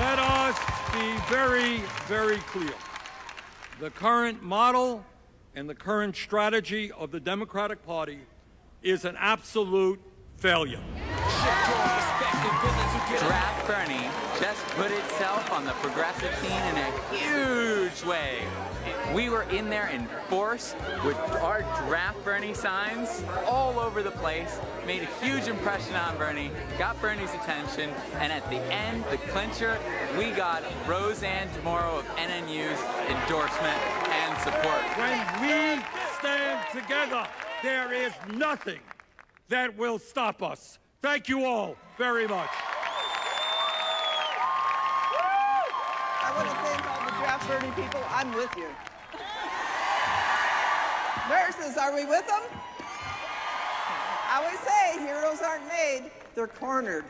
Let us be very, very clear. The current model and the current strategy of the Democratic Party is an absolute failure. Draft Bernie just put itself on the progressive scene in a huge way. We were in there in force with our Draft Bernie signs all over the place, made a huge impression on Bernie, got Bernie's attention, and at the end, the clincher, we got Roseanne Demorrow of NNU's endorsement and support. When we stand together, there is nothing that will stop us. Thank you all very much. I want to thank all the Draft Bernie people. I'm with you. Nurses, are we with them? I always say heroes aren't made, they're cornered.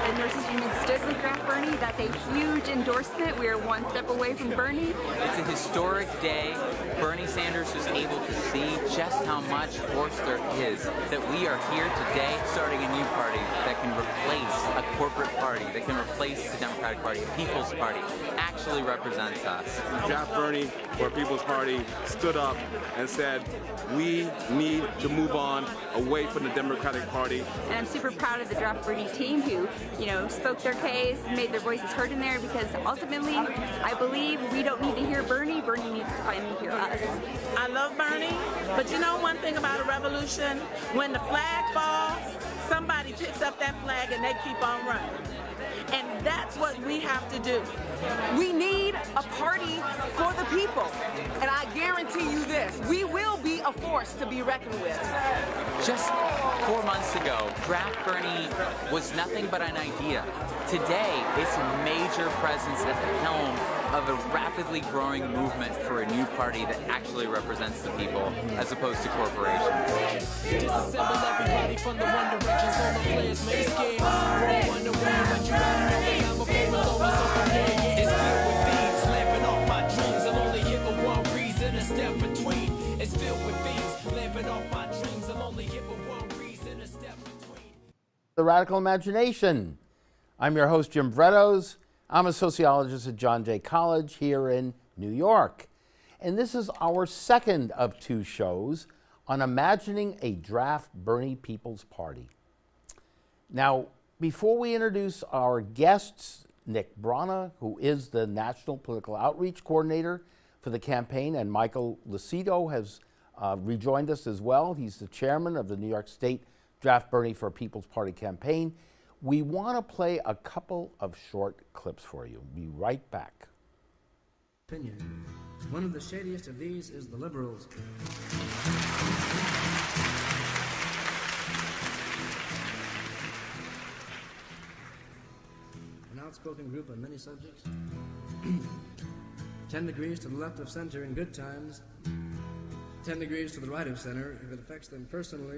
The nurses union stood with Draft Bernie. That's a huge endorsement. We are one step away from Bernie. It's a historic day. Bernie Sanders was able to see just how much force there is, that we are here today starting a new party that can replace a corporate party, that can replace the Democratic Party, a People's Party, actually represents us. Draft Bernie, or People's Party, stood up and said, we need to move on away from the Democratic Party. And I'm super proud of the Draft Bernie team who, spoke their case, made their voices heard in there, because ultimately, I believe we don't need to hear Bernie. Bernie needs to finally hear us. I love Bernie, but you know one thing about a revolution? When the flag falls, somebody picks up that flag and they keep on running. And that's what we have to do. We need a party for the people. And I guarantee you this, we will be a force to be reckoned with. Just 4 months ago, Draft Bernie was nothing but an idea. Today, it's a major presence at the helm of a rapidly growing movement for a new party that actually represents the people as opposed to corporations. Disassemble everybody from the One Direction, so the players may scare. Roll one away, but you gotta know that I'm a play will always open there. It's filled with things, lamping off my dreams. I'm only here for one reason, a step between. It's filled with things, lamping off my dreams. I'm only here for one reason, a step between. The Radical Imagination. I'm your host, Jim Vrettos. I'm a sociologist at John Jay College here in New York. And this is our second of 2 shows on imagining a draft Bernie People's Party. Now, before we introduce our guests, Nick Brana, who is the National Political Outreach Coordinator for the campaign, and Michael Lucido has rejoined us as well. He's the chairman of the New York State Draft Bernie for People's Party campaign. We want to play a couple of short clips for you. Be right back. Opinion. One of the shadiest of these is the liberals. An outspoken group on many subjects. 10 degrees to the left of center in good times. 10 degrees to the right of center if it affects them personally.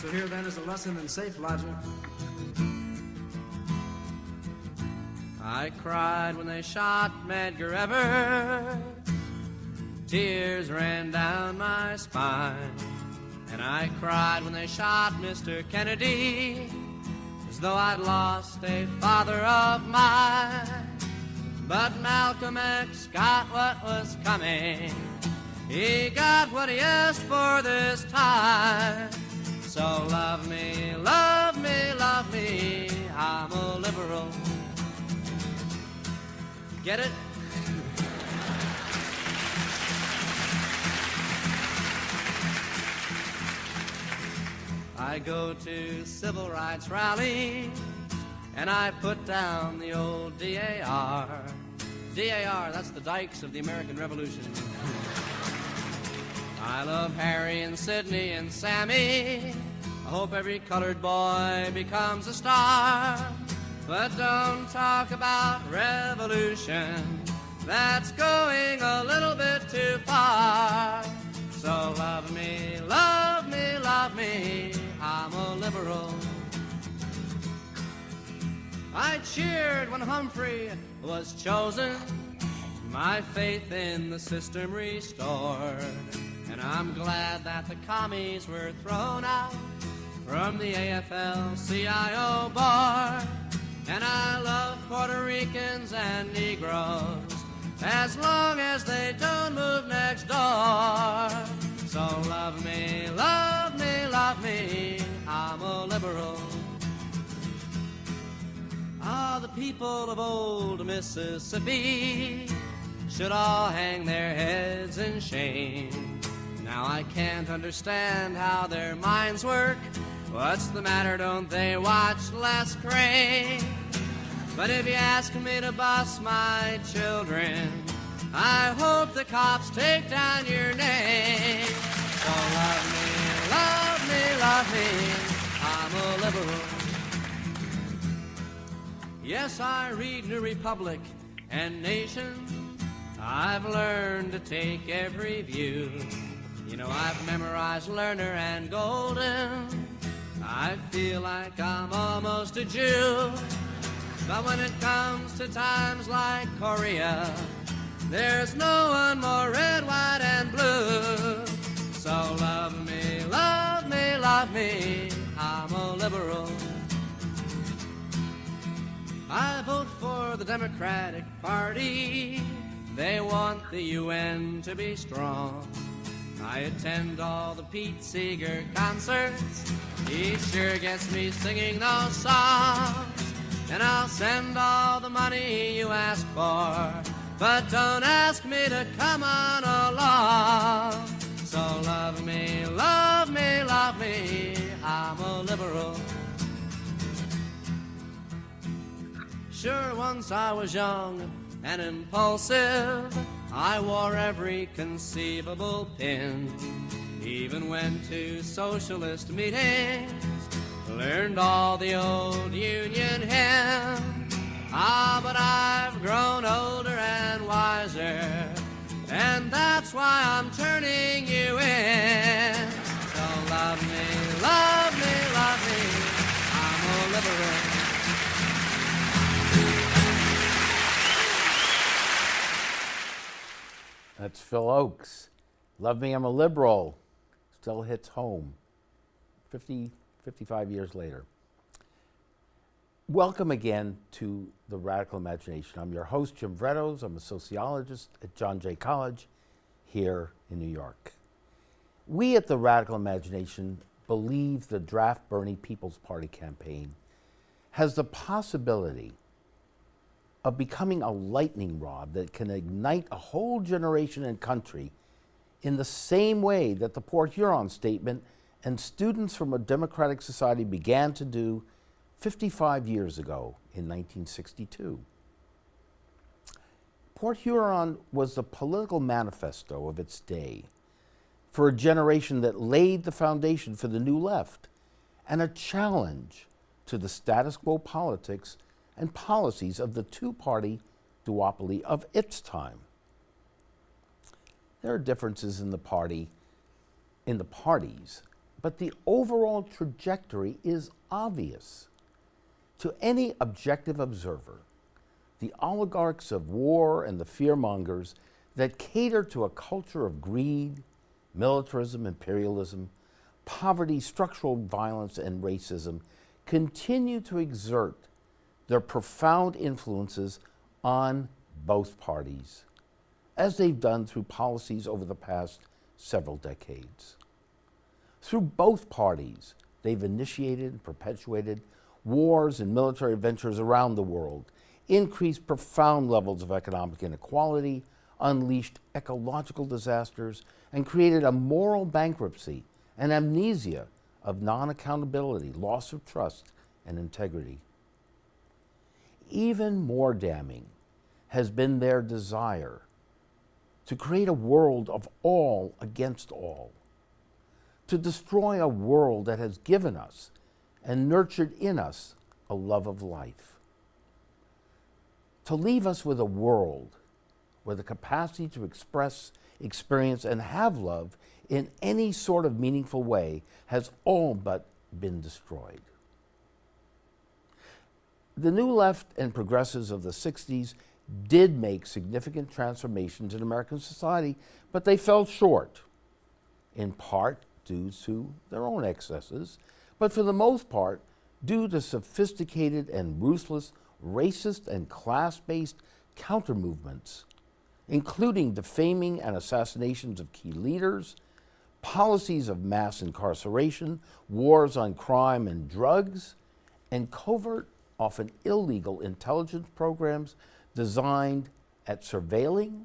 So here then is a lesson in safe logic. I cried when they shot Medgar Evers. Tears ran down my spine. And I cried when they shot Mr. Kennedy, as though I'd lost a father of mine. But Malcolm X got what was coming. He got what he asked for this time. So love me, love me, love me, I'm a liberal. Get it? I go to civil rights rallies and I put down the old DAR. DAR, that's the dykes of the American Revolution. I love Harry and Sidney and Sammy. I hope every colored boy becomes a star. But don't talk about revolution. That's going a little bit too far. So love me, love me, love me, I'm a liberal. I cheered when Humphrey was chosen, my faith in the system restored. And I'm glad that the commies were thrown out from the AFL-CIO bar. And I love Puerto Ricans and Negroes as long as they don't move next door. So love me, love me, love me, I'm a liberal. Ah, the people of old Mississippi should all hang their heads in shame. Now I can't understand how their minds work. What's the matter, don't they watch Les Crane? But if you ask me to bus my children, I hope the cops take down your name. So love me, love me, love me, I'm a liberal. Yes, I read New Republic and Nation. I've learned to take every view. You know, I've memorized Lerner and Golden. I feel like I'm almost a Jew. But when it comes to times like Korea, there's no one more red, white, and blue. So love me, love me, love me, I'm a liberal. I vote for the Democratic Party. They want the UN to be strong. I attend all the Pete Seeger concerts. He sure gets me singing those songs. And I'll send all the money you ask for, but don't ask me to come on along. So love me, love me, love me, I'm a liberal. Sure, once I was young and impulsive, I wore every conceivable pin. Even went to socialist meetings, learned all the old Union hymns. Ah, but I've grown older and wiser, and that's why I'm turning you in. So love me, love me, love me, I'm a liberal. That's Phil Oakes. Love Me, I'm a Liberal. Still hits home 55 years later. Welcome again to The Radical Imagination. I'm your host, Jim Vrettos. I'm a sociologist at John Jay College here in New York. We at The Radical Imagination believe the Draft Bernie People's Party campaign has the possibility of becoming a lightning rod that can ignite a whole generation and country in the same way that the Port Huron Statement and students from a democratic society began to do 55 years ago in 1962. Port Huron was the political manifesto of its day for a generation that laid the foundation for the new left and a challenge to the status quo politics and policies of the two-party duopoly of its time. There are differences in the parties, but the overall trajectory is obvious. To any objective observer, the oligarchs of war and the fearmongers that cater to a culture of greed, militarism, imperialism, poverty, structural violence, and racism continue to exert their profound influences on both parties, as they've done through policies over the past several decades. Through both parties, they've initiated and perpetuated wars and military ventures around the world, increased profound levels of economic inequality, unleashed ecological disasters, and created a moral bankruptcy and amnesia of non-accountability, loss of trust, and integrity. Even more damning has been their desire to create a world of all against all, to destroy a world that has given us and nurtured in us a love of life, to leave us with a world where the capacity to express, experience, and have love in any sort of meaningful way has all but been destroyed. The New Left and progressives of the 60s did make significant transformations in American society, but they fell short. in part due to their own excesses, but for the most part due to sophisticated and ruthless racist and class-based counter-movements, including defaming and assassinations of key leaders, policies of mass incarceration, wars on crime and drugs, and covert, often illegal intelligence programs designed at surveilling,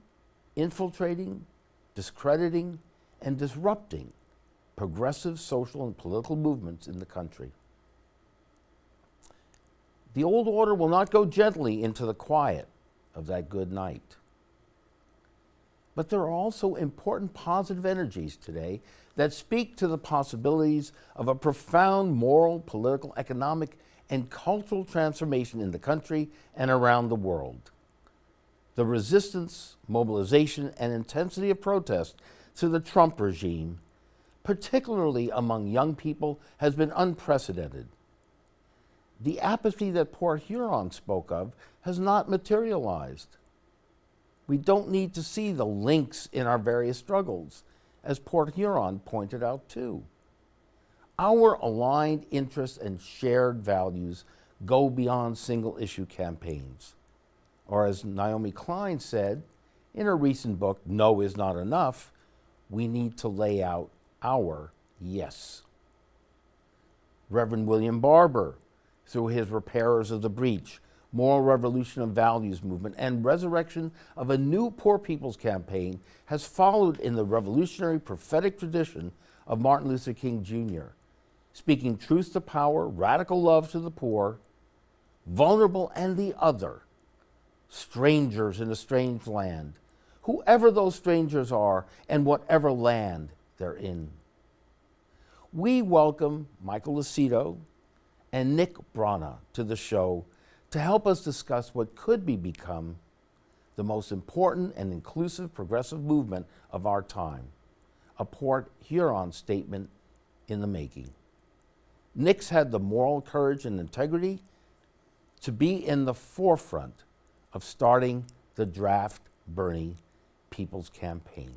infiltrating, discrediting, and disrupting progressive social and political movements in the country. The old order will not go gently into the quiet of that good night. But there are also important positive energies today that speak to the possibilities of a profound moral, political, economic, and cultural transformation in the country and around the world. The resistance, mobilization, and intensity of protest to the Trump regime, particularly among young people, has been unprecedented. The apathy that Port Huron spoke of has not materialized. We don't need to see the links in our various struggles, as Port Huron pointed out too. Our aligned interests and shared values go beyond single-issue campaigns. Or as Naomi Klein said in her recent book, No Is Not Enough, we need to lay out our yes. Reverend William Barber, through his Repairers of the Breach, Moral Revolution of Values movement, and Resurrection of a New Poor People's Campaign, has followed in the revolutionary prophetic tradition of Martin Luther King Jr., speaking truth to power, radical love to the poor, vulnerable and the other, strangers in a strange land, whoever those strangers are and whatever land they're in. We welcome Michael Lucido and Nick Brana to the show to help us discuss what could become the most important and inclusive progressive movement of our time, a Port Huron statement in the making. Nick's had the moral courage and integrity to be in the forefront of starting the Draft Bernie People's Campaign.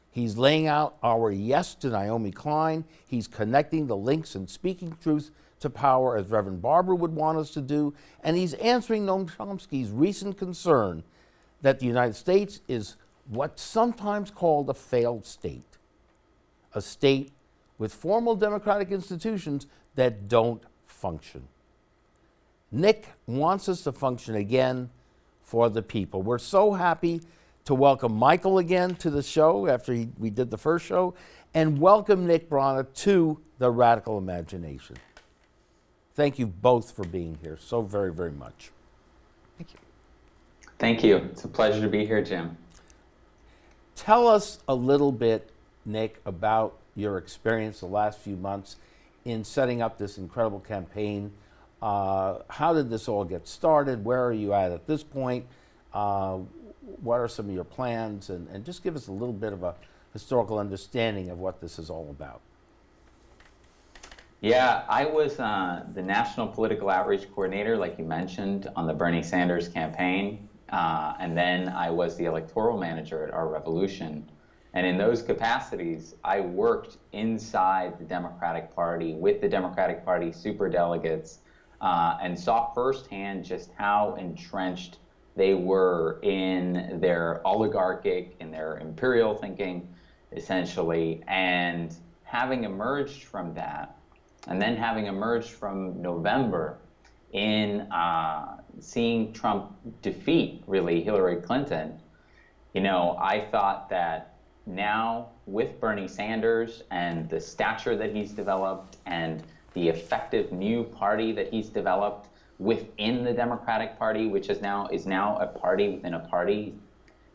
He's laying out our yes to Naomi Klein. He's connecting the links and speaking truth to power as Reverend Barber would want us to do. And he's answering Noam Chomsky's recent concern that the United States is what's sometimes called a failed state, a state with formal democratic institutions that don't function. Nick wants us to function again for the people. We're so happy to welcome Michael again to the show after we did the first show, and welcome Nick Brana to the Radical Imagination. Thank you both for being here so very, very much. Thank you. Thank you. It's a pleasure to be here, Jim. Tell us a little bit, Nick, about your experience the last few months in setting up this incredible campaign. How did this all get started? Where are you at this point? What are some of your plans? And just give us a little bit of a historical understanding of what this is all about. Yeah, I was the National Political Outreach Coordinator, like you mentioned, on the Bernie Sanders campaign. And then I was the electoral manager at our revolution. And in those capacities, I worked inside the Democratic Party with the Democratic Party superdelegates and saw firsthand just how entrenched they were in their oligarchic, in their imperial thinking, essentially. And having emerged from that, and then having emerged from November in seeing Trump defeat, really, Hillary Clinton, you know, I thought that now with Bernie Sanders and the stature that he's developed and the effective new party that he's developed within the Democratic Party, which is now a party within a party,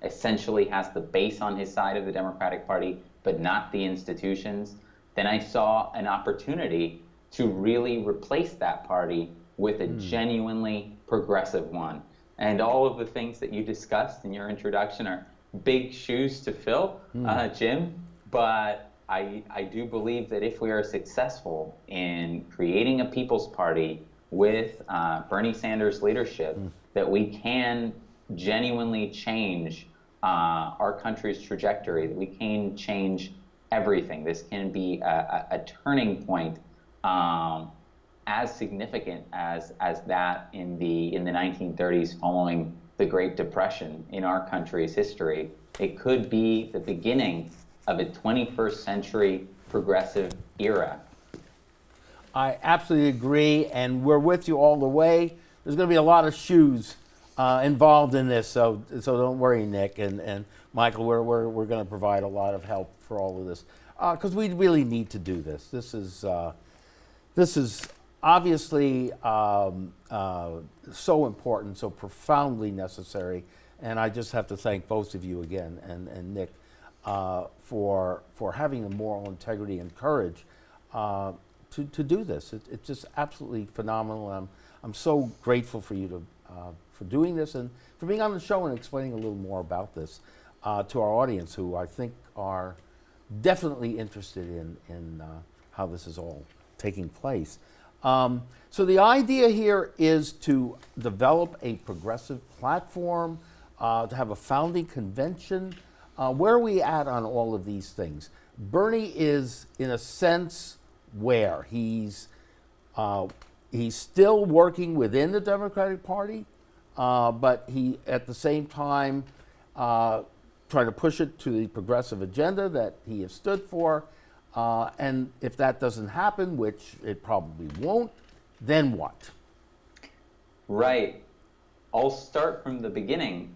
essentially has the base on his side of the Democratic Party, but not the institutions, then I saw an opportunity to really replace that party with a genuinely progressive one. And all of the things that you discussed in your introduction are big shoes to fill, Jim, but I do believe that if we are successful in creating a people's party with Bernie Sanders' leadership, that we can genuinely change our country's trajectory, that we can change everything. This can be a turning point as significant as that in the 1930s following the Great Depression in our country's history. It could be the beginning of a 21st century progressive era. I absolutely agree, and we're with you all the way. There's going to be a lot of shoes involved in this, so don't worry, Nick and Michael. We're going to provide a lot of help for all of this because we really need to do this. This is obviously so important, so profoundly necessary, and I just have to thank both of you again and Nick for having the moral integrity and courage to do this. It's just absolutely phenomenal. I'm so grateful for you for doing this and for being on the show and explaining a little more about this to our audience, who I think are definitely interested in how this is all taking place. So the idea here is to develop a progressive platform, to have a founding convention. Where are we at on all of these things? Bernie is, in a sense, where he's still working within the Democratic Party, but he at the same time trying to push it to the progressive agenda that he has stood for. And if that doesn't happen, which it probably won't, then what? Right. I'll start from the beginning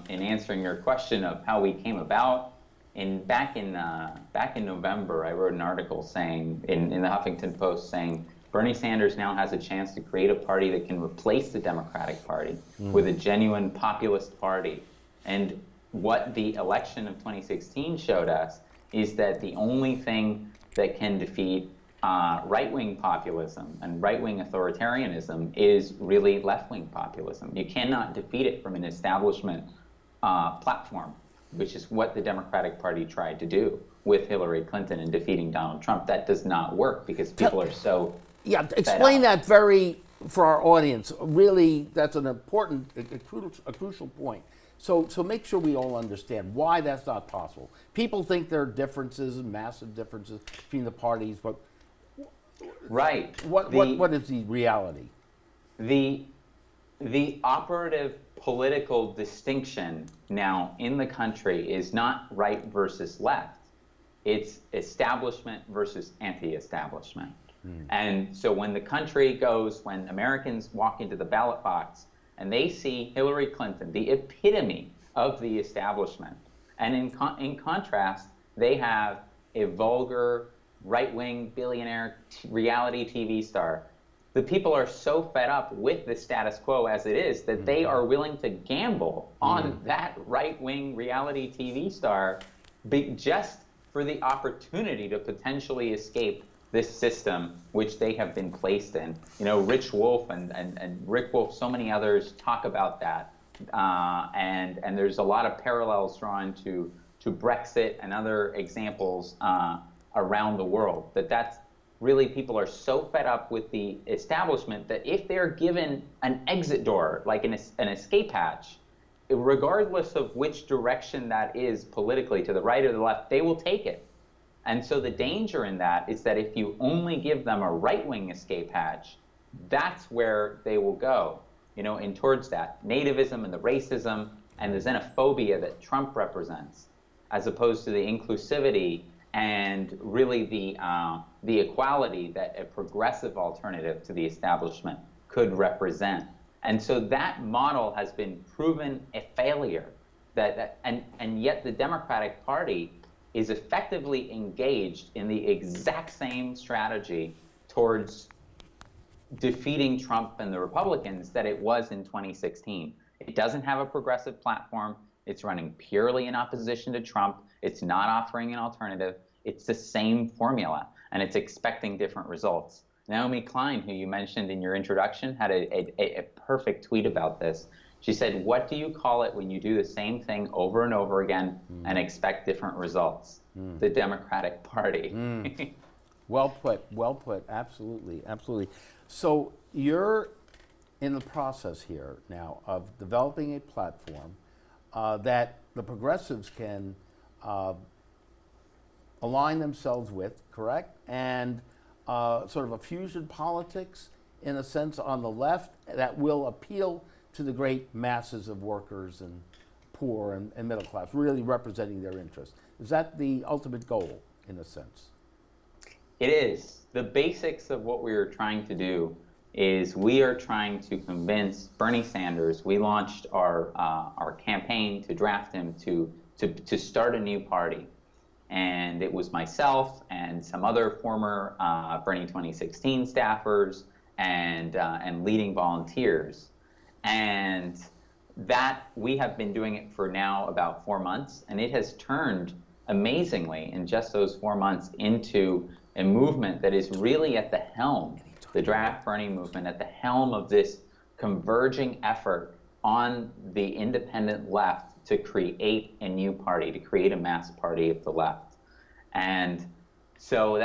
in answering your question of how we came about. Back in November, I wrote an article saying in the Huffington Post saying Bernie Sanders now has a chance to create a party that can replace the Democratic Party with a genuine populist party. And what the election of 2016 showed us is that the only thing that can defeat right-wing populism and right-wing authoritarianism is really left-wing populism. You cannot defeat it from an establishment platform, which is what the Democratic Party tried to do with Hillary Clinton and defeating Donald Trump. That does not work because people are so explain that for our audience. Really, that's an important, a crucial point. So make sure we all understand why that's not possible. People think there are differences, massive differences between the parties, but right. What is the reality? The operative political distinction now in the country is not right versus left. It's establishment versus anti-establishment. And so when Americans walk into the ballot box and they see Hillary Clinton, the epitome of the establishment, and in contrast, they have a vulgar, right-wing billionaire reality TV star. The people are so fed up with the status quo as it is that they are willing to gamble on that right-wing reality TV star just for the opportunity to potentially escape this system which they have been placed in. You know, Rich Wolf and Rick Wolf, so many others talk about that. And there's a lot of parallels drawn to Brexit and other examples around the world. That's really, people are so fed up with the establishment that if they're given an exit door, like an escape hatch, regardless of which direction that is politically, to the right or the left, they will take it. And so the danger in that is that if you only give them a right-wing escape hatch, that's where they will go, in towards that nativism and the racism and the xenophobia that Trump represents, as opposed to the inclusivity and really the equality that a progressive alternative to the establishment could represent. And so that model has been proven a failure. And yet the Democratic Party is effectively engaged in the exact same strategy towards defeating Trump and the Republicans that it was in 2016. It doesn't have a progressive platform. It's running purely in opposition to Trump. It's not offering an alternative. It's the same formula, and it's expecting different results. Naomi Klein, who you mentioned in your introduction, had a perfect tweet about this. She said, "What do you call it when you do the same thing over and over again and expect different results?" The Democratic Party. Well put, absolutely, absolutely. So you're in the process here now of developing a platform that the progressives can align themselves with, correct? And sort of a fusion politics, in a sense, on the left that will appeal to the great masses of workers and poor and middle class, really representing their interests. Is that the ultimate goal, in a sense? It is. The basics of what we are trying to do is we are trying to convince Bernie Sanders. We launched our campaign to draft him to start a new party. And it was myself and some other former Bernie 2016 staffers and leading volunteers. And that we have been doing it for now about 4 months, and it has turned amazingly in just those 4 months into a movement that is really at the helm, the Draft Bernie movement, at the helm of this converging effort on the independent left to create a new party, to create a mass party of the left. And so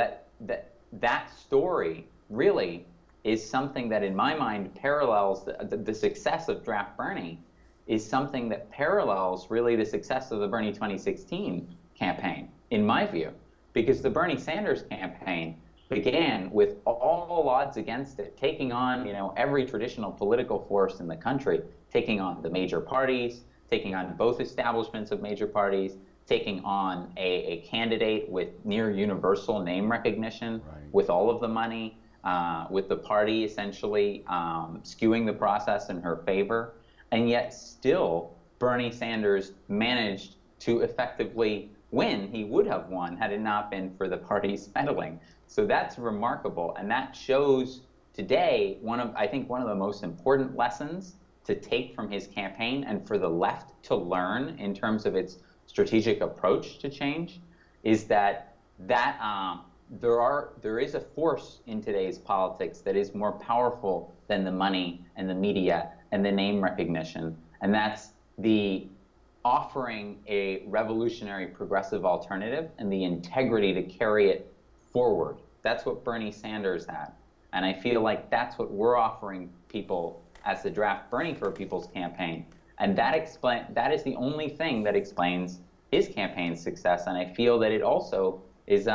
that story really is something that in my mind parallels the success of Draft Bernie, is something that parallels really the success of the Bernie 2016 campaign, in my view, because the Bernie Sanders campaign began with all odds against it, taking on every traditional political force in the country, taking on the major parties, taking on both establishments of major parties, taking on a candidate with near universal name recognition, with all of the money, with the party essentially skewing the process in her favor. And yet still, Bernie Sanders managed to effectively win. He would have won had it not been for the party's meddling. So that's remarkable. And that shows today I think one of the most important lessons to take from his campaign and for the left to learn in terms of its strategic approach to change is that there is a force in today's politics that is more powerful than the money and the media and the name recognition, and that's the offering a revolutionary progressive alternative and the integrity to carry it forward. That's what Bernie Sanders had, and I feel like that's what we're offering people as the Draft Bernie for People's campaign, and that is the only thing that explains his campaign's success, and I feel that it also is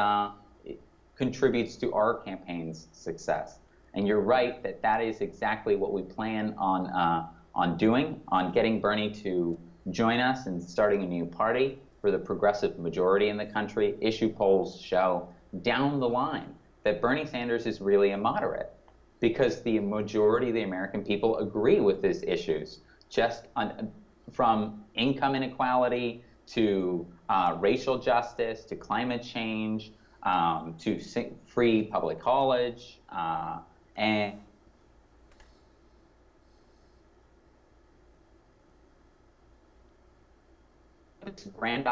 it contributes to our campaign's success. And you're right that is exactly what we plan on doing, on getting Bernie to join us and starting a new party for the progressive majority in the country. Issue polls show down the line that Bernie Sanders is really a moderate because the majority of the American people agree with his issues, from income inequality to racial justice to climate change to free public college and it's grand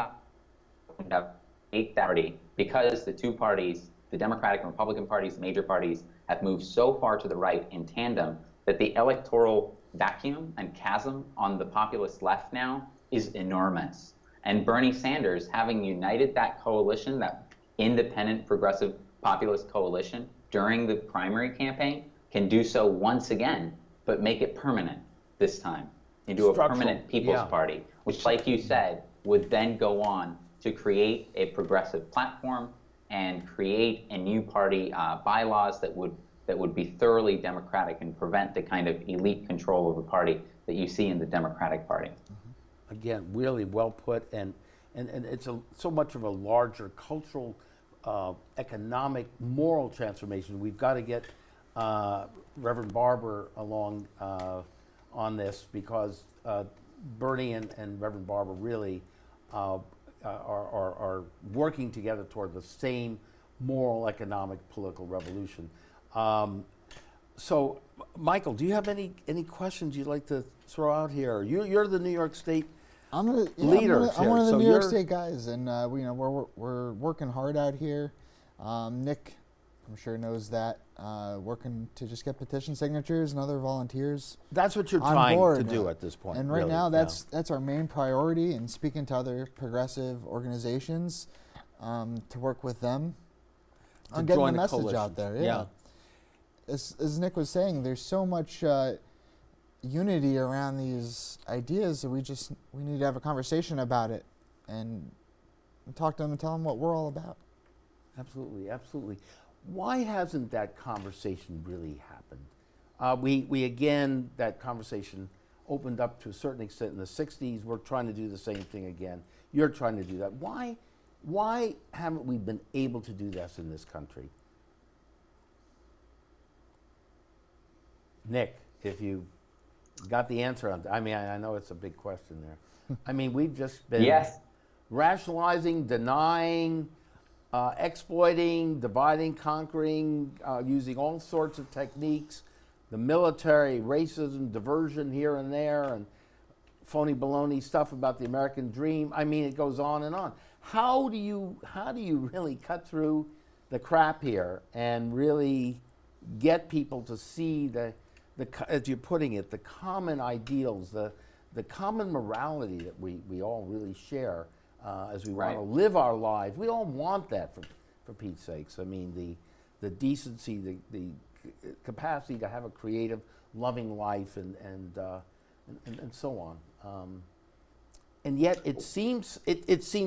party because the two parties, the Democratic and Republican parties, the major parties, have moved so far to the right in tandem that the electoral vacuum and chasm on the populist left now is enormous. And Bernie Sanders, having united that coalition, that independent progressive populist coalition during the primary campaign, can do so once again, but make it permanent this time into a permanent people's party, which, like you said, would then go on to create a progressive platform and create a new party bylaws that would be thoroughly democratic and prevent the kind of elite control of the party that you see in the Democratic Party. Again, really well put, and it's so much of a larger cultural, economic, moral transformation. We've got to get Reverend Barber along on this because Bernie and Reverend Barber really are working together toward the same moral, economic, political revolution. So, Michael, do you have any questions you'd like to throw out here? You're the New York State leader. I'm one of the New York State guys, and we're working hard out here. Nick, I'm sure knows that. Working to just get petition signatures and other volunteers. That's what you're trying to do at this point. And right now, that's our main priority. And speaking to other progressive organizations, to work with them on getting the message out there. Yeah. As Nick was saying, there's so much unity around these ideas that we need to have a conversation about it and talk to them and tell them what we're all about. Absolutely, absolutely. Why hasn't that conversation really happened? We again, that conversation opened up to a certain extent in the 60s. We're trying to do the same thing again. You're trying to do that. Why haven't we been able to do this in this country? Nick, if you got the answer on, I mean, I know it's a big question there. I mean, we've just been rationalizing, denying, exploiting, dividing, conquering, using all sorts of techniques, the military, racism, diversion here and there, and phony baloney stuff about the American dream. I mean, it goes on and on. How do you really cut through the crap here and really get people to see the as you're putting it, the common ideals, the common morality that we all really share as we want to live our lives? We all want that for Pete's sakes. I mean, the decency, the capacity to have a creative, loving life, and so on. And yet it seems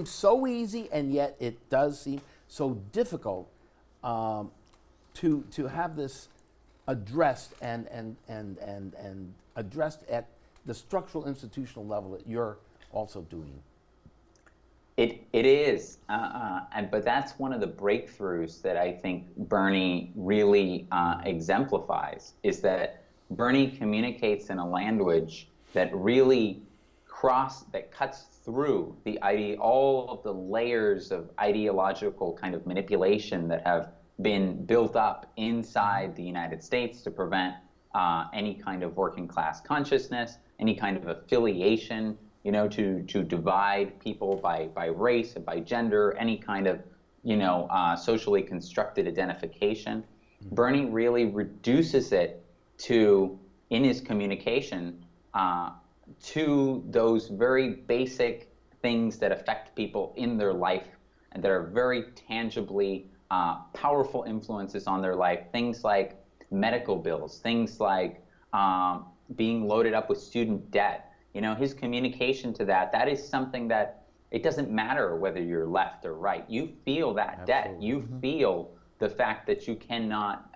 so easy, and yet it does seem so difficult to have this addressed and addressed at the structural institutional level that you're also doing. It is, but that's one of the breakthroughs that I think Bernie really exemplifies, is that Bernie communicates in a language that really cuts through all of the layers of ideological kind of manipulation that have been built up inside the United States to prevent any kind of working class consciousness, any kind of affiliation, to divide people by race and by gender, any kind of, socially constructed identification. Bernie really reduces it to, in his communication, to those very basic things that affect people in their life and that are very tangibly powerful influences on their life. Things like medical bills, things like being loaded up with student debt. His communication to that is something that it doesn't matter whether you're left or right. You feel that debt. You feel the fact that you cannot,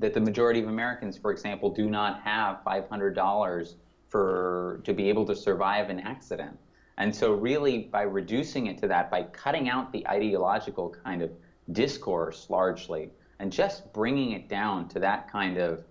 that the majority of Americans, for example, do not have $500 to be able to survive an accident. And so really, by reducing it to that, by cutting out the ideological kind of discourse largely, and just bringing it down to that kind of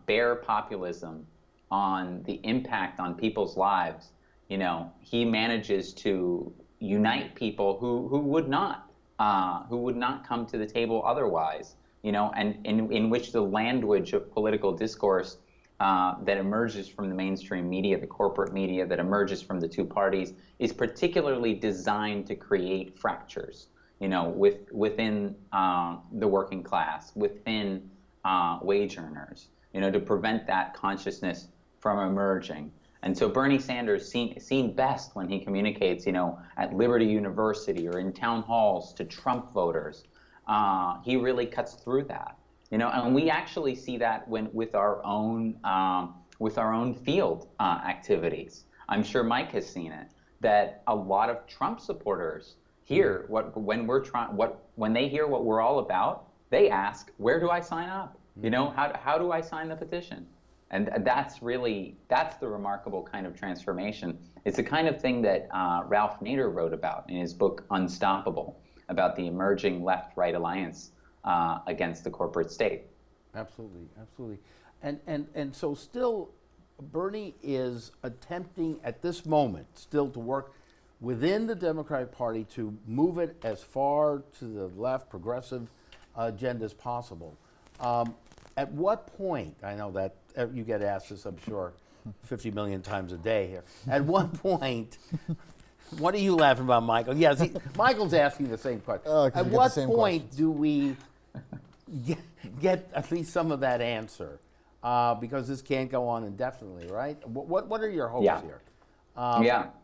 bare populism on the impact on people's lives, he manages to unite people who would not come to the table otherwise, and in which the language of political discourse that emerges from the mainstream media, the corporate media that emerges from the two parties, is particularly designed to create fractures, within the working class, within wage earners, to prevent that consciousness from emerging. And so Bernie Sanders seen best when he communicates, at Liberty University or in town halls to Trump voters. He really cuts through that, and we actually see that with our own field activities. I'm sure Mike has seen it, that a lot of Trump supporters hear when they hear what we're all about, they ask, where do I sign up? How do I sign the petition? And that's the remarkable kind of transformation. It's the kind of thing that Ralph Nader wrote about in his book Unstoppable, about the emerging left-right alliance against the corporate state. Absolutely, absolutely. And so still, Bernie is attempting at this moment still to work within the Democratic Party to move it as far to the left progressive agenda as possible. At what point, I know that you get asked this, I'm sure, 50 million times a day here. At what point, what are you laughing about, Michael? Yes, Michael's asking the same question. At what point do we get at least some of that answer? Because this can't go on indefinitely, right? What are your hopes here?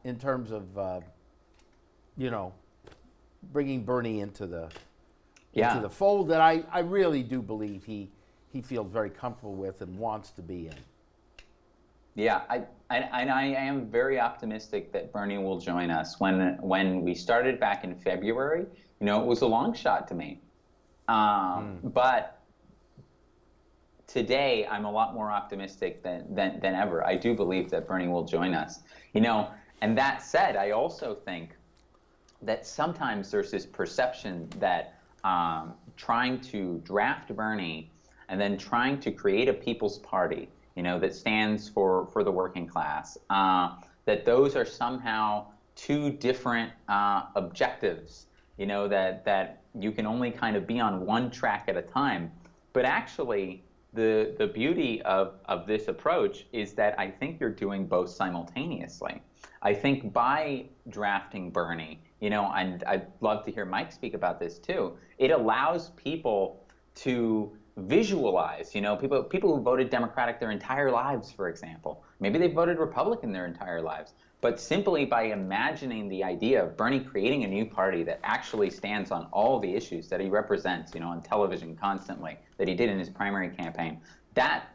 In terms of, bringing Bernie into the fold that I really do believe he feels very comfortable with and wants to be in. Yeah, I am very optimistic that Bernie will join us. When we started back in February, it was a long shot to me. But today, I'm a lot more optimistic than ever. I do believe that Bernie will join us. And that said, I also think that sometimes there's this perception that trying to draft Bernie and then trying to create a people's party, that stands for the working class, that those are somehow two different objectives, that you can only kind of be on one track at a time. But actually, the beauty of this approach is that I think you're doing both simultaneously. I think by drafting Bernie, and I'd love to hear Mike speak about this too, it allows people to visualize, people who voted Democratic their entire lives, for example. Maybe they voted Republican their entire lives. But simply by imagining the idea of Bernie creating a new party that actually stands on all the issues that he represents, on television constantly, that he did in his primary campaign, that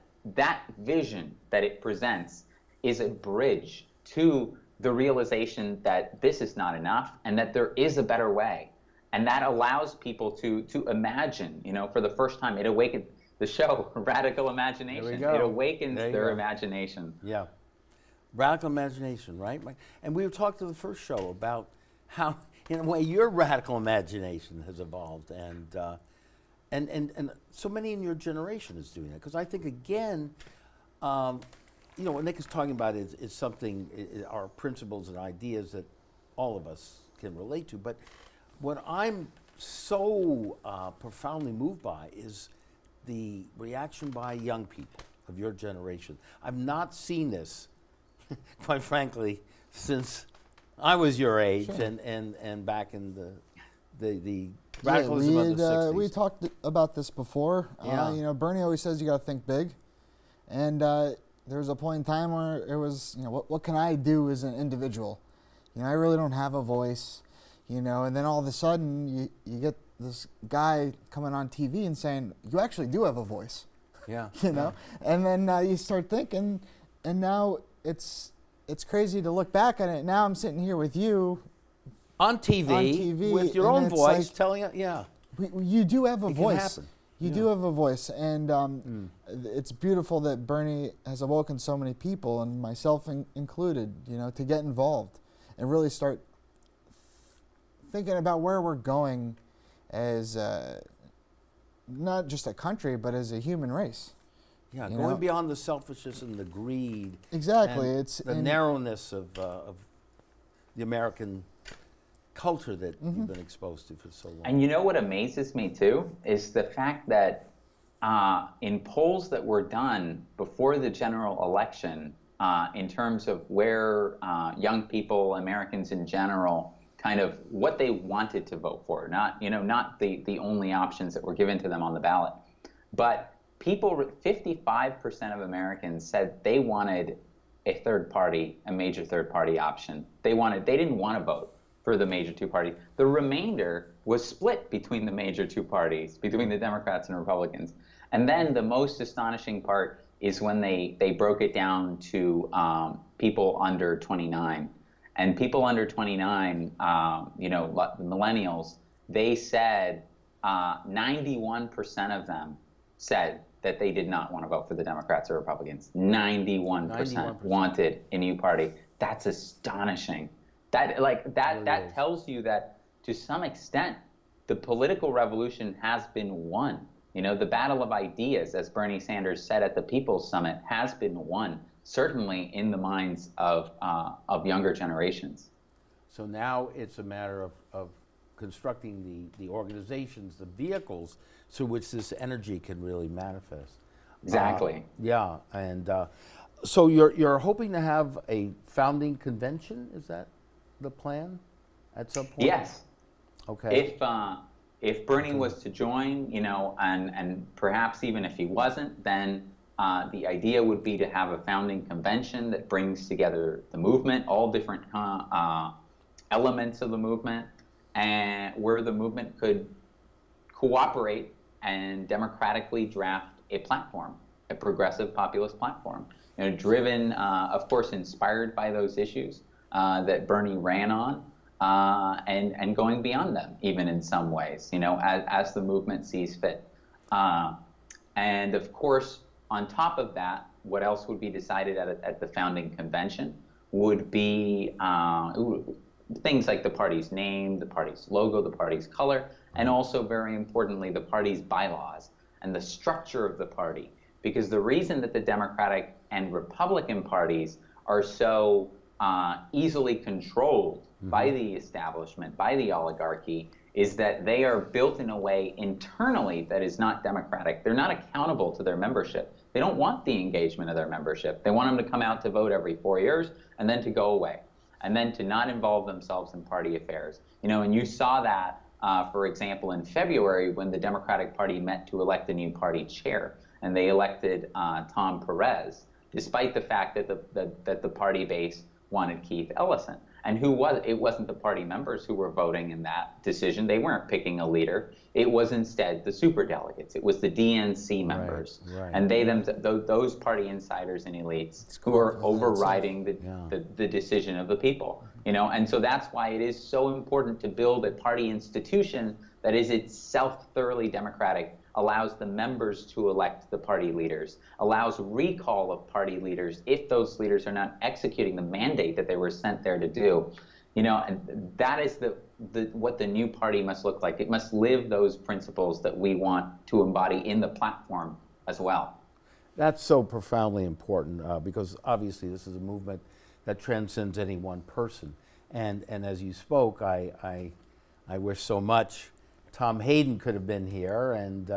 vision that it presents is a bridge to the realization that this is not enough and that there is a better way. And that allows people to imagine, for the first time. It awakens the show, Radical Imagination. There we go. It awakens There you their go. imagination. Yeah. Radical imagination, right? And we talked to the first show about how, in a way, your radical imagination has evolved, and so many in your generation is doing that. Because I think, again, what Nick is talking about is something, our principles and ideas that all of us can relate to. But what I'm so profoundly moved by is the reaction by young people of your generation. I've not seen this, quite frankly, since I was your age, Sure. and back in the radicalism of the 60s. We talked about this before. Yeah. Bernie always says you got to think big, and there was a point in time where it was, what can I do as an individual? I really don't have a voice, and then all of a sudden you get this guy coming on TV and saying you actually do have a voice. Yeah. And then you start thinking, and now it's crazy to look back at it. Now I'm sitting here with you on TV with your own voice, telling it. Yeah, you do have a voice. Can happen. You do have a voice, and it's beautiful that Bernie has awoken so many people, and myself included, to get involved and really start thinking about where we're going as not just a country, but as a human race. Yeah, going beyond the selfishness and the greed. Exactly, and it's the narrowness of the American culture that you've been exposed to for so long. And what amazes me too is the fact that in polls that were done before the general election, in terms of where young people, Americans in general, kind of what they wanted to vote for, not the only options that were given to them on the ballot, but 55% of Americans said they wanted a major third party option. They didn't want to vote for the major two parties. The remainder was split between the major two parties, between the Democrats and Republicans. And then the most astonishing part is when they broke it down to people under 29. And people under 29, the millennials, they said 91% of them said that they did not want to vote for the Democrats or Republicans. 91% wanted a new party. That's astonishing. That tells you that to some extent the political revolution has been won. The battle of ideas, as Bernie Sanders said at the People's Summit, has been won, certainly in the minds of younger generations. So now it's a matter of constructing the organizations, the vehicles through which this energy can really manifest. Exactly. Yeah, and so you're hoping to have a founding convention? Is that the plan at some point? Yes. Okay. If Bernie was to join, and perhaps even if he wasn't, then the idea would be to have a founding convention that brings together the movement, all different elements of the movement, and where the movement could cooperate and democratically draft a platform, a progressive populist platform. driven, of course, inspired by those issues that Bernie ran on, and going beyond them, even in some ways, as the movement sees fit. And of course, on top of that, what else would be decided at the founding convention would be things like the party's name, the party's logo, the party's color, and also, very importantly, the party's bylaws and the structure of the party. Because the reason that the Democratic and Republican parties are so easily controlled by the establishment, by the oligarchy, is that they are built in a way internally that is not democratic. They're not accountable to their membership. They don't want the engagement of their membership. They want them to come out to vote every 4 years and then to go away, and then to not involve themselves in party affairs. And you saw that, for example, in February when the Democratic Party met to elect a new party chair, and they elected Tom Perez, despite the fact that the party base wanted Keith Ellison. And it wasn't the party members who were voting in that decision. They weren't picking a leader. It was instead the superdelegates. It was the DNC members. Right. And those party insiders and elites who are overriding the decision of the people. And so that's why it is so important to build a party institution that is itself thoroughly democratic, allows the members to elect the party leaders, allows recall of party leaders if those leaders are not executing the mandate that they were sent there to do. And that is what the new party must look like. It must live those principles that we want to embody in the platform as well. That's so profoundly important because obviously this is a movement that transcends any one person. And as you spoke, I wish so much Tom Hayden could have been here, and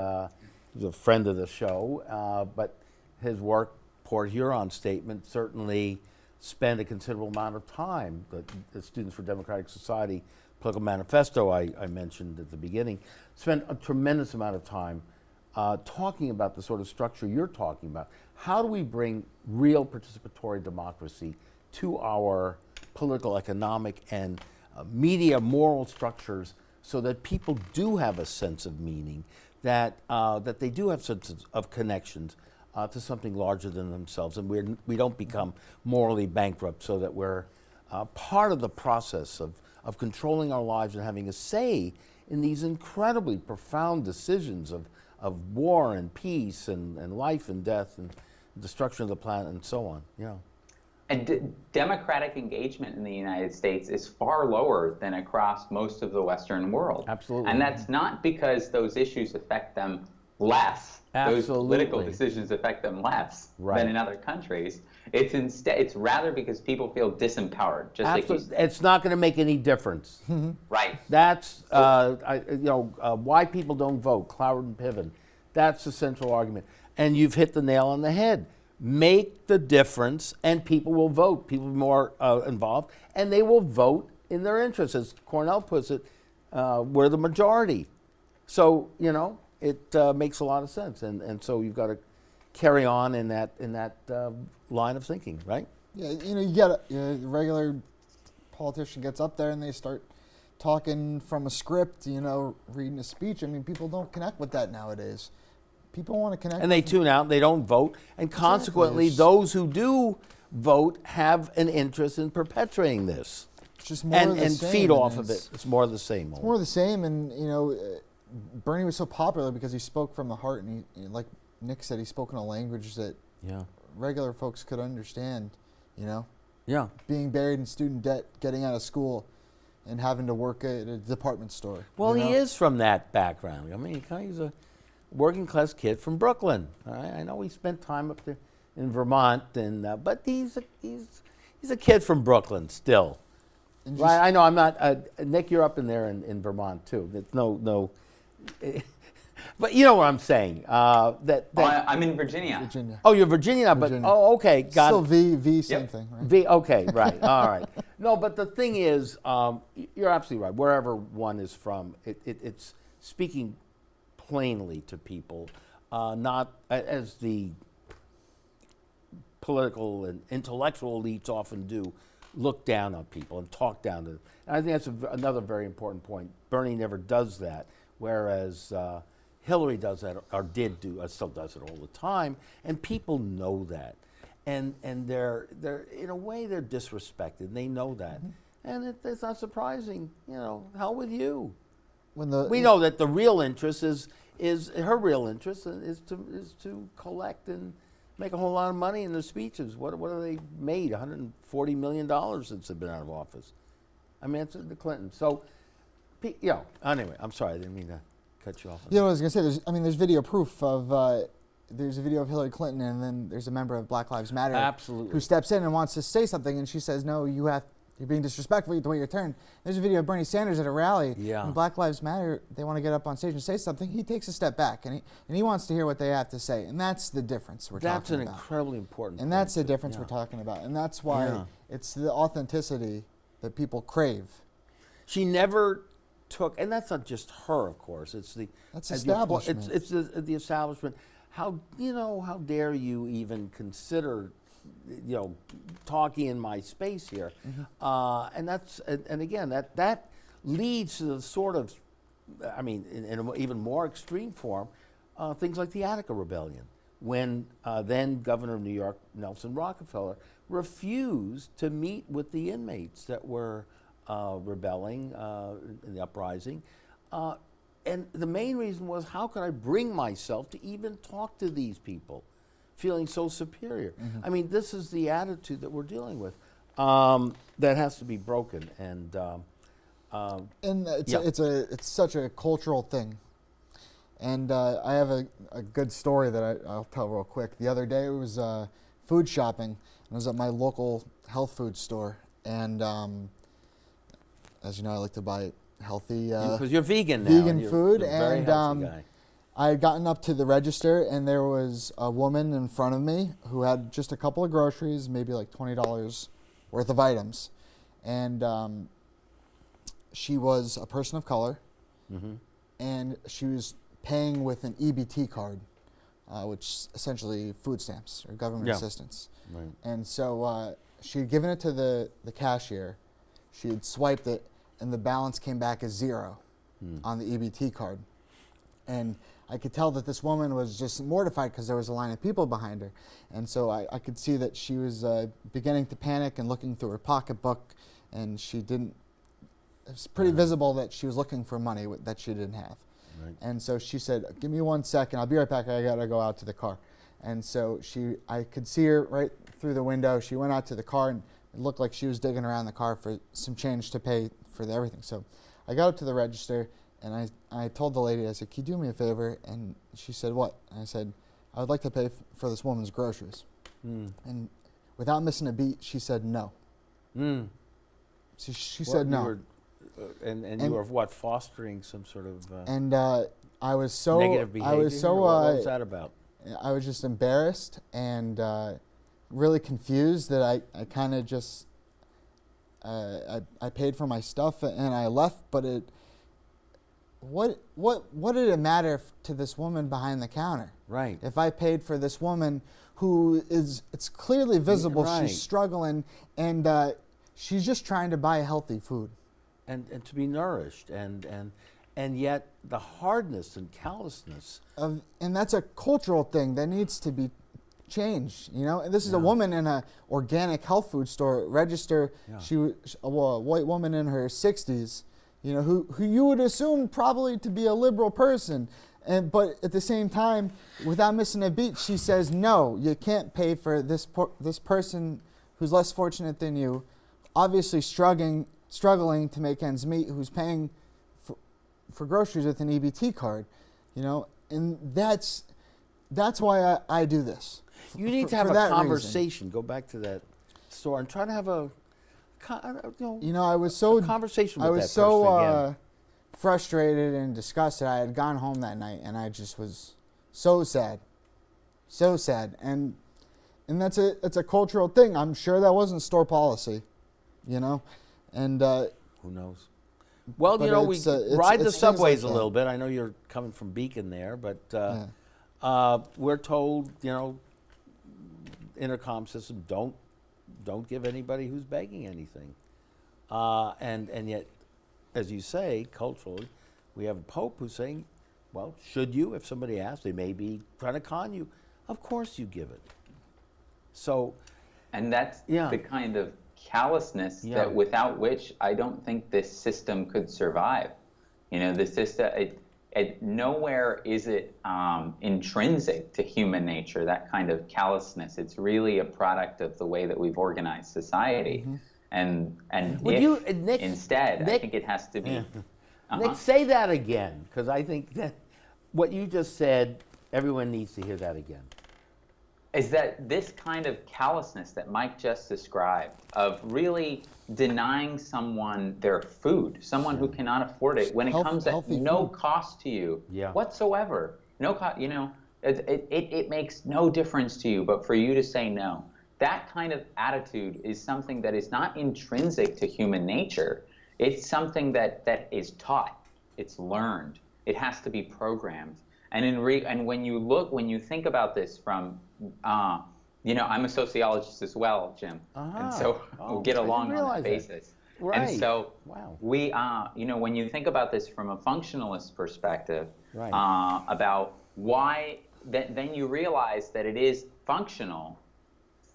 he's a friend of the show, but his work, Port Huron Statement, certainly spent a considerable amount of time. The Students for Democratic Society political manifesto I mentioned at the beginning spent a tremendous amount of time talking about the sort of structure you're talking about. How do we bring real participatory democracy to our political, economic, and media moral structures so that people do have a sense of meaning, that they do have sense of connections to something larger than themselves, and we don't become morally bankrupt, so that we're part of the process of controlling our lives and having a say in these incredibly profound decisions of war and peace and life and death and destruction of the planet and so on. Yeah. And democratic engagement in the United States is far lower than across most of the Western world. Absolutely. And that's not because those issues affect them less. Absolutely. Those political decisions affect them less than in other countries. It's rather because people feel disempowered. Just Absolutely. Like it's not going to make any difference. Right. That's why people don't vote. Cloward and Piven. That's the central argument. And you've hit the nail on the head. Make the difference, and people will vote. People are more involved, and they will vote in their interests. As Cornell puts it, we're the majority. So it makes a lot of sense, and so you've got to carry on in that line of thinking, right? Yeah, you get a regular politician gets up there and they start talking from a script, reading a speech. I mean, people don't connect with that nowadays. People want to connect. And they tune out, they don't vote, and consequently, those who do vote have an interest in perpetuating this. It's just more of the and same, feed off of it. It's more of the same. It's more of the same, and Bernie was so popular because he spoke from the heart, and he, like Nick said, he spoke in a language that regular folks could understand. Yeah. Being buried in student debt, getting out of school, and having to work at a department store. Well, he is from that background. I mean, he's a working class kid from Brooklyn. I know he spent time up there in Vermont, but he's a kid from Brooklyn still. Right? I know I'm not. Nick, you're up in there in Vermont too. It's no. But you know what I'm saying. I'm in Virginia. Oh, you're Virginia, but okay, got still it. V same thing. Right? V, okay, right, all right. No, but the thing is, you're absolutely right. Wherever one is from, it's speaking plainly to people, not as the political and intellectual elites often do, look down on people and talk down to them. And I think that's another very important point. Bernie never does that, whereas Hillary does that, or still does it all the time, and people know that. and they're in a way they're disrespected. They know that, and it's not surprising. You know, hell with you. We know that the real interest is her real interest is to collect and make a whole lot of money in their speeches. What have they made? $140 million since they've been out of office. I mean, it's the Clintons. So, anyway, I'm sorry, I didn't mean to cut you off. Yeah, I was going to say, there's video proof of, there's a video of Hillary Clinton, and then there's a member of Black Lives Matter who steps in and wants to say something, and she says, no, you're being disrespectful, you have to wait your turn. There's a video of Bernie Sanders at a rally, and Black Lives Matter, they want to get up on stage and say something. He takes a step back, and he wants to hear what they have to say, and that's the difference we're talking about. That's an incredibly important And that's the difference we're talking about, and that's why it's the authenticity that people crave. She never took, and that's not just her, of course. It's the establishment. It's the establishment. How dare you even consider, talking in my space here? And again, that leads to the sort of, I mean, in an even more extreme form, things like the Attica Rebellion, when then Governor of New York Nelson Rockefeller refused to meet with the inmates that were rebelling in the uprising. And the main reason was, how could I bring myself to even talk to these people, feeling so superior? I mean, this is the attitude that we're dealing with that has to be broken. And it's such a cultural thing. And I have a good story that I'll tell real quick. The other day, it was food shopping. I was at my local health food store, and as you know, I like to buy healthy because you're vegan now. Vegan food, you're a very healthy guy. I had gotten up to the register, and there was a woman in front of me who had just a couple of groceries, maybe like $20 worth of items, and she was a person of color, and she was paying with an EBT card, which is essentially food stamps or government assistance. Right. And so she had given it to the cashier. She had swiped it, and the balance came back as 0 on the EBT card. And I could tell that this woman was just mortified because there was a line of people behind her. And so I could see that she was beginning to panic and looking through her pocketbook, and she didn't, it was pretty visible that she was looking for money that she didn't have. Right. And so she said, give me 1 second, I'll be right back, I gotta go out to the car. And so I could see her right through the window. She went out to the car, and it looked like she was digging around the car for some change to pay for everything. So I got up to the register, and I told the lady, I said, can you do me a favor? And she said, what? And I said, I would like to pay for this woman's groceries. And without missing a beat, she said no. She said no. And you were what, fostering some sort of and I was so negative behavior? I was so what was that about? I was just embarrassed and really confused that I kind of just I paid for my stuff and I left. But what did it matter to this woman behind the counter? Right. If I paid for this woman who it's clearly visible she's struggling, and she's just trying to buy healthy food. And to be nourished, and yet the hardness and callousness. And that's a cultural thing that needs to be changed. You know, and this is a woman in a organic health food store register. She was a white woman in her 60s. You know, who you would assume probably to be a liberal person, but at the same time, without missing a beat, she says, no, you can't pay for this person who's less fortunate than you, obviously struggling to make ends meet, who's paying for groceries with an EBT card, you know, and that's why I do this. You need to have a conversation. Go back to that store and try to have a I was so conversation with I was that so person again. Frustrated and disgusted. I had gone home that night, and I just was so sad, and it's a cultural thing. I'm sure that wasn't store policy, you know, and who knows? Well, you know, we ride the subways a little bit. I know you're coming from Beacon there, but we're told, you know, intercom system, don't give anybody who's begging anything. And yet, as you say, culturally, we have a pope who's saying, well, should you? If somebody asks, they may be trying to con you. Of course you give it. So, and that's the kind of callousness that without which I don't think this system could survive. You know, the system, nowhere is it intrinsic to human nature, that kind of callousness. It's really a product of the way that we've organized society. And Nick, instead, I think it has to be. Nick, say that again, because I think that what you just said, everyone needs to hear that again. Is that this kind of callousness that Mike just described, of really denying someone their food, someone who cannot afford it, when it comes at no cost to you whatsoever. No cost, you know, it makes no difference to you, but for you to say no. That kind of attitude is something that is not intrinsic to human nature. It's something that is taught, it's learned, it has to be programmed. And when you think about this from, you know, I'm a sociologist as well, Jim, and so we get along on that basis. Right. And so we, you know, when you think about this from a functionalist perspective, about why, then you realize that it is functional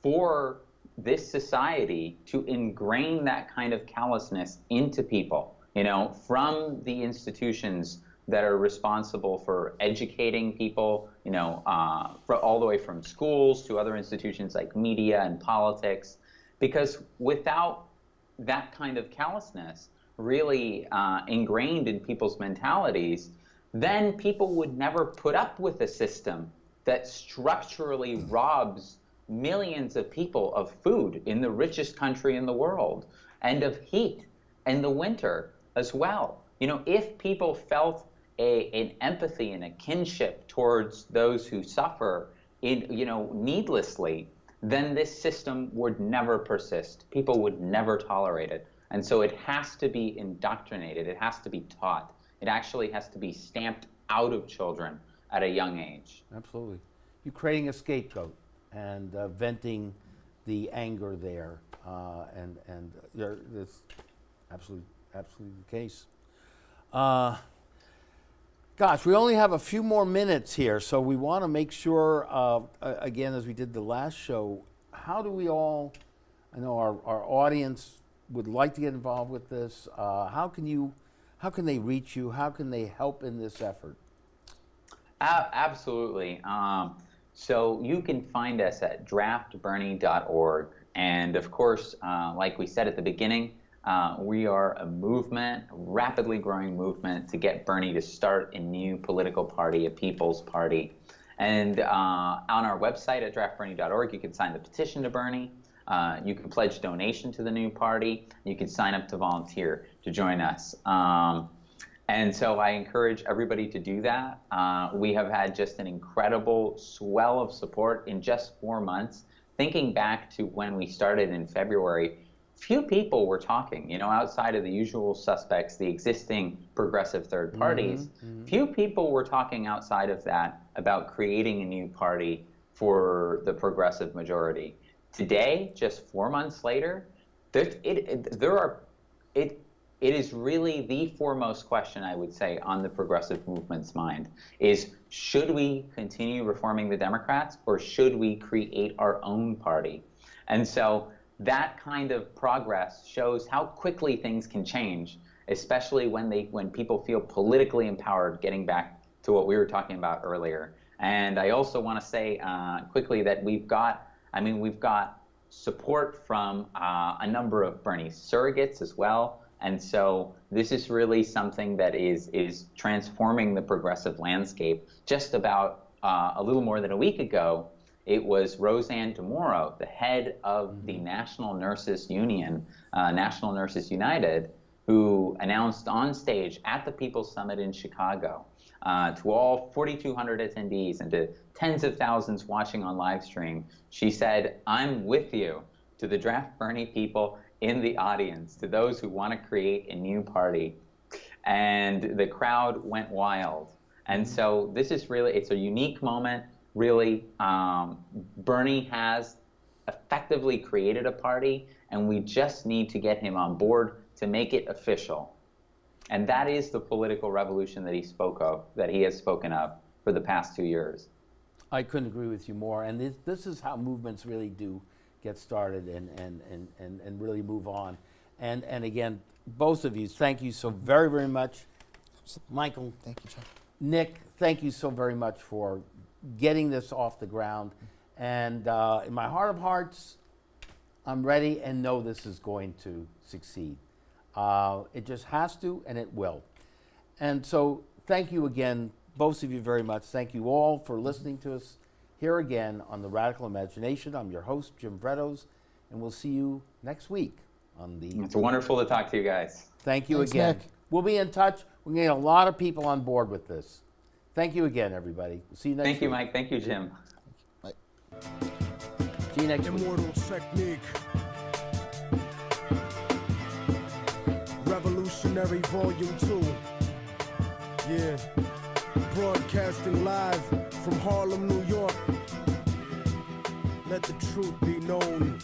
for this society to ingrain that kind of callousness into people, you know, from the institutions that are responsible for educating people, you know, all the way from schools to other institutions like media and politics. Because without that kind of callousness really ingrained in people's mentalities, then people would never put up with a system that structurally robs millions of people of food in the richest country in the world, and of heat in the winter as well. You know, if people felt an empathy and a kinship towards those who suffer needlessly, then this system would never persist. People would never tolerate it. And so it has to be indoctrinated. It has to be taught. It actually has to be stamped out of children at a young age. Absolutely. You're creating a scapegoat and venting the anger there, and that's absolutely the case. Gosh, we only have a few more minutes here, so we want to make sure, again, as we did the last show, how do we all, I know our audience would like to get involved with this. How can they reach you? How can they help in this effort? Absolutely. So you can find us at draftbernie.org. And of course, like we said at the beginning, we are a movement, a rapidly growing movement to get Bernie to start a new political party, a people's party. And on our website at draftbernie.org, you can sign the petition to Bernie. You can pledge donation to the new party. You can sign up to volunteer to join us. And so I encourage everybody to do that. We have had just an incredible swell of support in just 4 months. Thinking back to when we started in February, few people were talking, you know, outside of the usual suspects, the existing progressive third parties. Few people were talking outside of that about creating a new party for the progressive majority. Today, just 4 months later, it is really the foremost question, I would say, on the progressive movement's mind is, should we continue reforming the Democrats, or should we create our own party? And so that kind of progress shows how quickly things can change, especially when people feel politically empowered, getting back to what we were talking about earlier. And I also want to say quickly that we've got support from a number of Bernie surrogates as well. And so this is really something that is transforming the progressive landscape. Just about a little more than a week ago, it was Roseanne DeMoro, the head of the National Nurses Union, National Nurses United, who announced on stage at the People's Summit in Chicago to all 4,200 attendees and to tens of thousands watching on live stream. She said, "I'm with you," to the Draft Bernie people in the audience, to those who want to create a new party. And the crowd went wild. And so this is really, it's a unique moment. Really, Bernie has effectively created a party, and we just need to get him on board to make it official. And that is the political revolution that he spoke of, that he has spoken of for the past 2 years. I couldn't agree with you more. And this is how movements really do get started and really move on. And again, both of you, thank you so very, very much. Michael. Thank you, John. Nick, thank you so very much for getting this off the ground. And in my heart of hearts, I'm ready and know this is going to succeed. It just has to, and it will. And so thank you again, both of you very much. Thank you all for listening to us here again on The Radical Imagination. I'm your host, Jim Vrettos, and we'll see you next week on the... It's wonderful to talk to you guys. Thank you Thanks, again. Nick. We'll be in touch. We're going to get a lot of people on board with this. Thank you again, everybody. We'll see you next week. Thank you, Mike. Thank you, Jim. Bye. See you next week. Immortal technique. Revolutionary Volume 2. Yeah. Broadcasting live from Harlem, New York. Let the truth be known.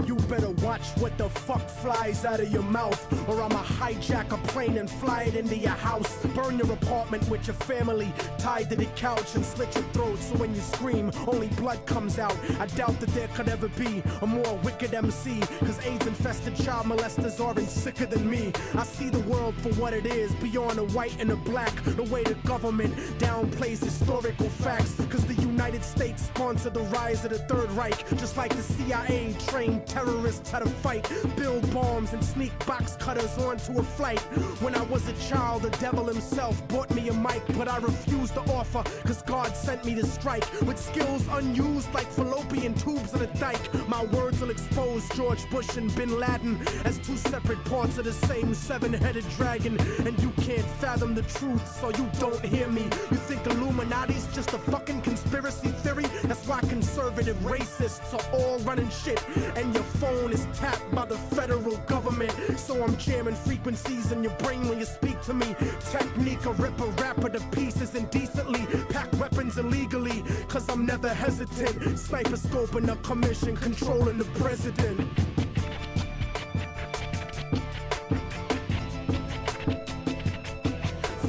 You better watch what the fuck flies out of your mouth, or I'ma hijack a plane and fly it into your house. Burn your apartment with your family tied to the couch and slit your throat so when you scream, only blood comes out. I doubt that there could ever be a more wicked MC, cause AIDS-infested child molesters aren't sicker than me. I see the world for what it is, beyond the white and the black. The way the government downplays historical facts, cause the United States sponsored the rise of the Third Reich, just like the CIA trained terrorists how to fight, build bombs and sneak box cutters onto a flight. When I was a child, the devil himself bought me a mic, but I refused to offer, cause God sent me to strike with skills unused like fallopian tubes in a dike. My words will expose George Bush and Bin Laden as two separate parts of the same seven-headed dragon, and you can't fathom the truth, so you don't hear me. You think Illuminati's just a fucking conspiracy theory? That's why conservative racists are all running shit, and your phone is tapped by the federal government. So I'm jamming frequencies in your brain when you speak to me. Technique, a rip a rapper to pieces indecently, pack weapons illegally, cause I'm never hesitant. Sniper scoping a commission, controlling the president.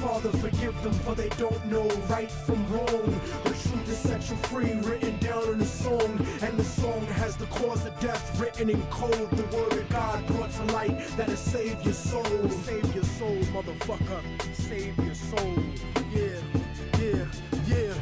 Father, forgive them, for they don't know right from wrong. The truth is set you free, written down in a song, and the song has the cause of death written in code. The word of God brought to light that'll save your soul. Save your soul, motherfucker. Save your soul. Yeah, yeah, yeah.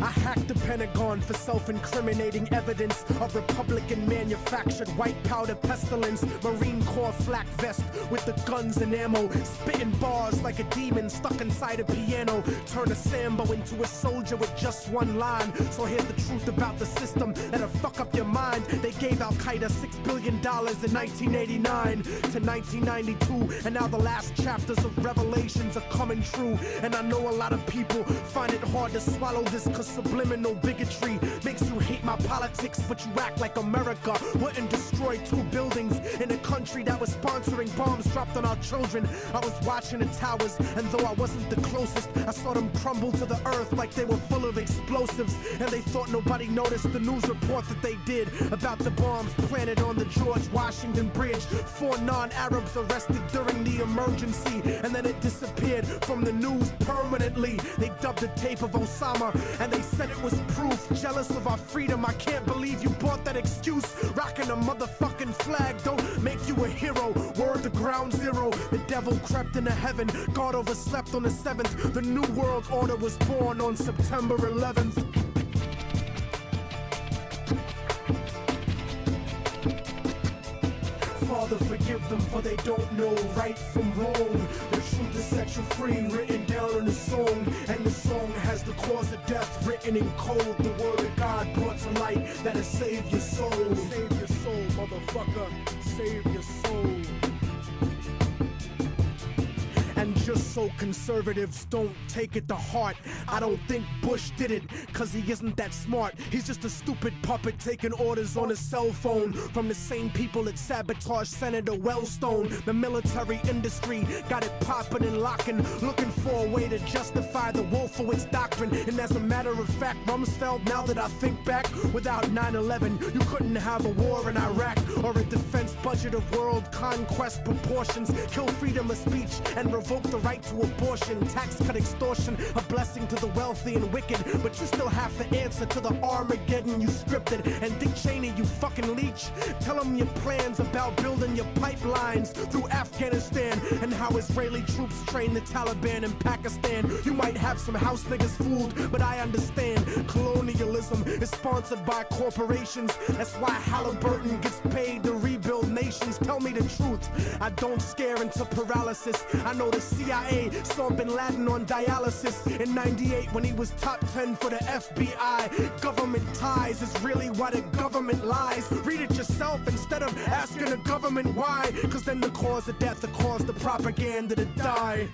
I hacked the Pentagon for self-incriminating evidence of Republican-manufactured white powder pestilence, Marine Corps flak vest with the guns and ammo, spitting bars like a demon stuck inside a piano, turn a Sambo into a soldier with just one line. So here's the truth about the system that'll fuck up your mind. They gave Al-Qaeda $6 billion in 1989 to 1992, and now the last chapters of Revelations are coming true. And I know a lot of people find it hard to swallow this, cause subliminal bigotry makes you hate my politics, but you act like America wouldn't destroy 2 buildings in a country that was sponsoring bombs dropped on our children. I was watching the towers, and though I wasn't the closest, I saw them crumble to the earth like they were full of explosives, and they thought nobody noticed the news report that they did about the bombs planted on the George Washington Bridge. 4 non-Arabs arrested during the emergency, and then it disappeared from the news permanently. They dubbed the tape of Osama, and they said it was proof. Jealous of our freedom, I can't believe you bought that excuse. Rocking a motherfucking flag don't make you a hero. Word to ground zero, the devil crept into heaven. God overslept on the 7th. The new world order was born on September 11th. Father, forgive them, for they don't know right from wrong. The truth is set you free, written down in a song, and the song has the cause of death written in code. The word of God brought to light that'll save your soul. Save your soul, motherfucker. Save your soul. And just so conservatives don't take it to heart, I don't think Bush did it, cause he isn't that smart. He's just a stupid puppet taking orders on his cell phone from the same people that sabotaged Senator Wellstone. The military industry got it popping and locking, looking for a way to justify the Wolfowitz doctrine. And as a matter of fact, Rumsfeld, now that I think back, without 9/11, you couldn't have a war in Iraq or a defense budget of world conquest proportions. Kill freedom of speech and revolt revoke the right to abortion, tax cut extortion, a blessing to the wealthy and wicked. But you still have to answer to the Armageddon you scripted. And Dick Cheney, you fucking leech, tell them your plans about building your pipelines through Afghanistan and how Israeli troops train the Taliban in Pakistan. You might have some house niggas fooled, but I understand colonialism is sponsored by corporations. That's why Halliburton gets paid to rebuild nations. Tell me the truth, I don't scare into paralysis. I know the CIA saw Bin Laden on dialysis in '98 when he was top 10 for the FBI. Government ties is really why the government lies. Read it yourself instead of asking the government why, cause then the cause of death, the cause the propaganda to die.